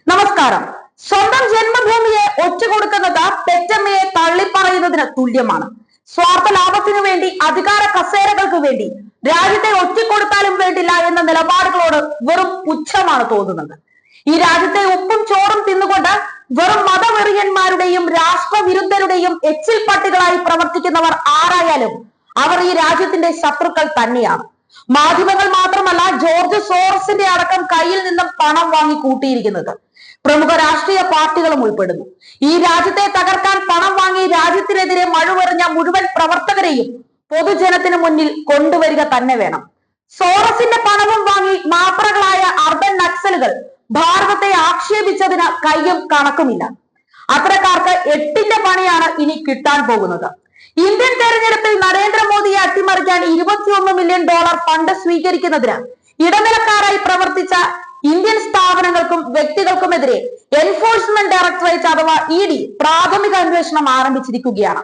നമസ്കാരം. സ്വന്തം ജന്മഭൂമിയെ ഒറ്റുകൊടുക്കുന്നത് പെറ്റമ്മയെ തള്ളിപ്പറയുന്നതിന് തുല്യമാണ്. സ്വാർത്ഥ ലാഭത്തിനു വേണ്ടി, അധികാര കസേരകൾക്ക് വേണ്ടി രാജ്യത്തെ ഒറ്റിക്കൊടുത്താലും വേണ്ടില്ല എന്ന നിലപാടുകളോട് വെറും പുച്ഛമാണ് തോന്നുന്നത്. ഈ രാജ്യത്തെ ഉപ്പും ചോറും തിന്നുകൊണ്ട് വെറും മതവെറിയന്മാരുടെയും രാഷ്ട്രവിരുദ്ധരുടെയും എച്ചിൽ പട്ടികളായി പ്രവർത്തിക്കുന്നവർ ആരായാലും അവർ ഈ രാജ്യത്തിന്റെ ശത്രുക്കൾ തന്നെയാണ്. മാധ്യമങ്ങൾ മാത്രമല്ല, ജോർജ് സോറസിന്റെ അടക്കം കയ്യിൽ നിന്നും പണം വാങ്ങി കൂട്ടിയിരിക്കുന്നത് പ്രമുഖ രാഷ്ട്രീയ പാർട്ടികളും ഉൾപ്പെടുന്നു. ഈ രാജ്യത്തെ തകർക്കാൻ പണം വാങ്ങി രാജ്യത്തിനെതിരെ മഴുവെറിഞ്ഞ മുഴുവൻ പ്രവർത്തകരെയും പൊതുജനത്തിന് മുന്നിൽ കൊണ്ടുവരിക തന്നെ വേണം. സോറസിന്റെ പണവും വാങ്ങി മാപ്രകളായ അർബൻ നക്സലുകൾ ഭാരതത്തെ ആക്ഷേപിച്ചതിന് കയ്യും കണക്കുമില്ല. അത്തരക്കാർക്ക് എട്ടിന്റെ പണിയാണ് ഇനി കിട്ടാൻ പോകുന്നത്. ഇന്ത്യൻ തെരഞ്ഞെടുപ്പിൽ നരേന്ദ്രമോദിയെ അട്ടിമറിക്കാൻ $21 മില്യൺ ഫണ്ട് സ്വീകരിക്കുന്നതിന് ഇടനിലക്കാരായി പ്രവർത്തിച്ച ഇന്ത്യൻ സ്ഥാപനങ്ങൾക്കും വ്യക്തികൾക്കുമെതിരെ എൻഫോഴ്സ്മെന്റ് ഡയറക്ടറേറ്റ് അഥവാ ED പ്രാഥമിക അന്വേഷണം ആരംഭിച്ചിരിക്കുകയാണ്.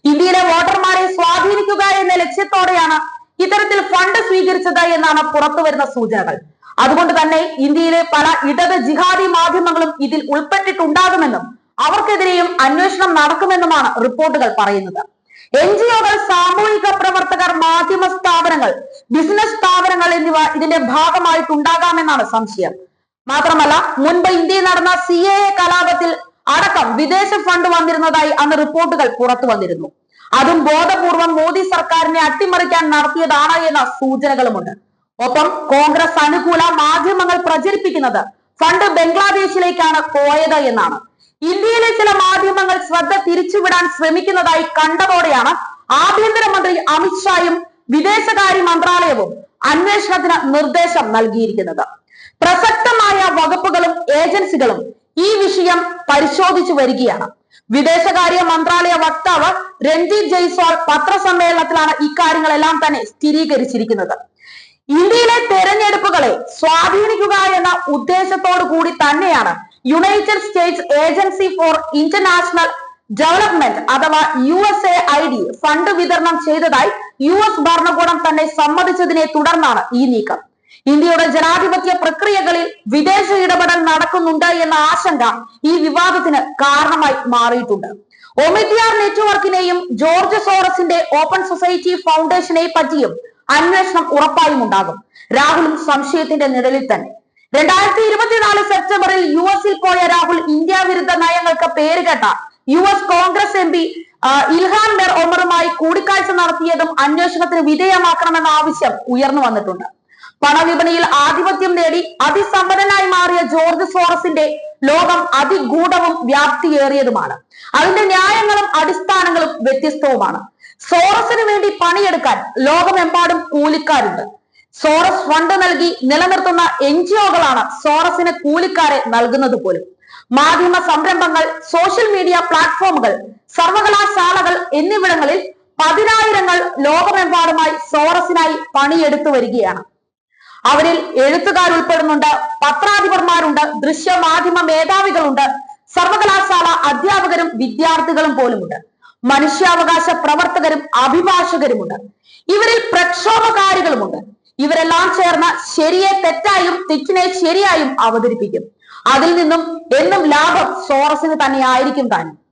ഇന്ത്യയിലെ വോട്ടർമാരെ സ്വാധീനിക്കുക എന്ന ലക്ഷ്യത്തോടെയാണ് ഇത്തരത്തിൽ ഫണ്ട് സ്വീകരിച്ചത് എന്നാണ് പുറത്തുവരുന്ന സൂചനകൾ. അതുകൊണ്ട് തന്നെ ഇന്ത്യയിലെ പല ഇടത് ജിഹാദി മാധ്യമങ്ങളും ഇതിൽ ഉൾപ്പെട്ടിട്ടുണ്ടാകുമെന്നും അവർക്കെതിരെയും അന്വേഷണം നടക്കുമെന്നുമാണ് റിപ്പോർട്ടുകൾ പറയുന്നത്. NGOകൾ, സാമൂഹിക പ്രവർത്തകർ, മാധ്യമ സ്ഥാപനങ്ങൾ, ബിസിനസ് സ്ഥാപനങ്ങൾ എന്നിവ ഇതിന്റെ ഭാഗമായിട്ടുണ്ടാകാമെന്നാണ് സംശയം. മാത്രമല്ല, മുൻപ് ഇന്ത്യയിൽ നടന്ന CAA കലാപത്തിൽ അടക്കം വിദേശ ഫണ്ട് വന്നിരുന്നതായി അന്ന് റിപ്പോർട്ടുകൾ പുറത്തു വന്നിരുന്നു. അതും ബോധപൂർവം മോദി സർക്കാരിനെ അട്ടിമറിക്കാൻ നടത്തിയതാണ് എന്ന സൂചനകളുമുണ്ട്. ഒപ്പം കോൺഗ്രസ് അനുകൂല മാധ്യമങ്ങൾ പ്രചരിപ്പിക്കുന്നത് ഫണ്ട് ബംഗ്ലാദേശിലേക്കാണ് പോയത് എന്നാണ്. ഇന്ത്യയിലെ ചില മാധ്യമങ്ങൾ ശ്രദ്ധ തിരിച്ചുവിടാൻ ശ്രമിക്കുന്നതായി കണ്ടതോടെയാണ് ആഭ്യന്തരമന്ത്രി അമിത്ഷായും വിദേശകാര്യ മന്ത്രാലയവും അന്വേഷണത്തിന് നിർദ്ദേശം നൽകിയിരിക്കുന്നത്. പ്രസക്തമായ വകുപ്പുകളും ഏജൻസികളും ഈ വിഷയം പരിശോധിച്ചു വരികയാണ്. വിദേശകാര്യ മന്ത്രാലയ വക്താവ് രൺദീപ് ജയ്സ്വാൾ പത്രസമ്മേളനത്തിലാണ് ഇക്കാര്യങ്ങളെല്ലാം തന്നെ സ്ഥിരീകരിച്ചിരിക്കുന്നത്. ഇന്ത്യയിലെ തെരഞ്ഞെടുപ്പുകളെ സ്വാധീനിക്കുക എന്ന ഉദ്ദേശത്തോടു കൂടി തന്നെയാണ് United States Agency for International Development അഥവാ USAID ഫണ്ട് വിതരണം ചെയ്തതായി US ഭരണകൂടം തന്നെ സമ്മതിച്ചതിനെ തുടർന്നാണ് ഈ നീക്കം. ഇന്ത്യയുടെ ജനാധിപത്യ പ്രക്രിയകളിൽ വിദേശ ഇടപെടൽ നടക്കുന്നുണ്ട് എന്ന ആശങ്ക ഈ വിവാദത്തിന് കാരണമായി മാറിയിട്ടുണ്ട്. ഒമിദ്യാർ നെറ്റ്വർക്കിനെയും ജോർജ് സോറസിന്റെ ഓപ്പൺ സൊസൈറ്റി ഫൗണ്ടേഷനെ പറ്റിയും അന്വേഷണം ഉറപ്പായും ഉണ്ടാകും. രാഹുലും സംശയത്തിന്റെ നിഴലിൽ തന്നെ. 2024 സെപ്റ്റംബറിൽ US പോയ രാഹുൽ ഇന്ത്യ വിരുദ്ധ നയങ്ങൾക്ക് പേരുകേട്ട US Congress MP Ilhan Mir ഒമറുമായി കൂടിക്കാഴ്ച നടത്തിയതും അന്വേഷണത്തിന് വിധേയമാക്കണമെന്ന ആവശ്യം ഉയർന്നു വന്നിട്ടുണ്ട്. പണവിപണിയിൽ ആധിപത്യം നേടി അതിസമ്പന്നനായി മാറിയ ജോർജ് സോറസിന്റെ ലോകം അതിഗൂഢവും വ്യാപ്തിയേറിയതുമാണ്. അതിന്റെ ന്യായങ്ങളും അടിസ്ഥാനങ്ങളും വ്യത്യസ്തവുമാണ്. സോറസിന് വേണ്ടി പണിയെടുക്കാൻ ലോകമെമ്പാടും കൂലിക്കാരുണ്ട്. സോറസ് ഫണ്ട് നൽകി നിലനിർത്തുന്ന NGOകളാണ് സോറസിന് കൂലിക്കാരെ നൽകുന്നത് പോലും. മാധ്യമ സംരംഭങ്ങൾ, സോഷ്യൽ മീഡിയ പ്ലാറ്റ്ഫോമുകൾ, സർവകലാശാലകൾ എന്നിവിടങ്ങളിൽ പതിനായിരങ്ങൾ ലോകമെമ്പാടുമായി സോറസിനായി പണിയെടുത്തു വരികയാണ്. അവരിൽ എഴുത്തുകാരുൾപ്പെടുന്നുണ്ട്, പത്രാധിപന്മാരുണ്ട്, ദൃശ്യമാധ്യമ മേധാവികളുണ്ട്, സർവകലാശാല അധ്യാപകരും വിദ്യാർത്ഥികളും പോലുമുണ്ട്. മനുഷ്യാവകാശ പ്രവർത്തകരും അഭിഭാഷകരുമുണ്ട്. ഇവരിൽ പ്രക്ഷോഭകാരികളുമുണ്ട്. ഇവരെല്ലാം ചേർന്ന് ശരിയെ തെറ്റായും തെറ്റിനെ ശരിയായും അവതരിപ്പിക്കും. അതിൽ നിന്നും എന്നും ലാഭം സോറസിന് തന്നെ ആയിരിക്കും താനും.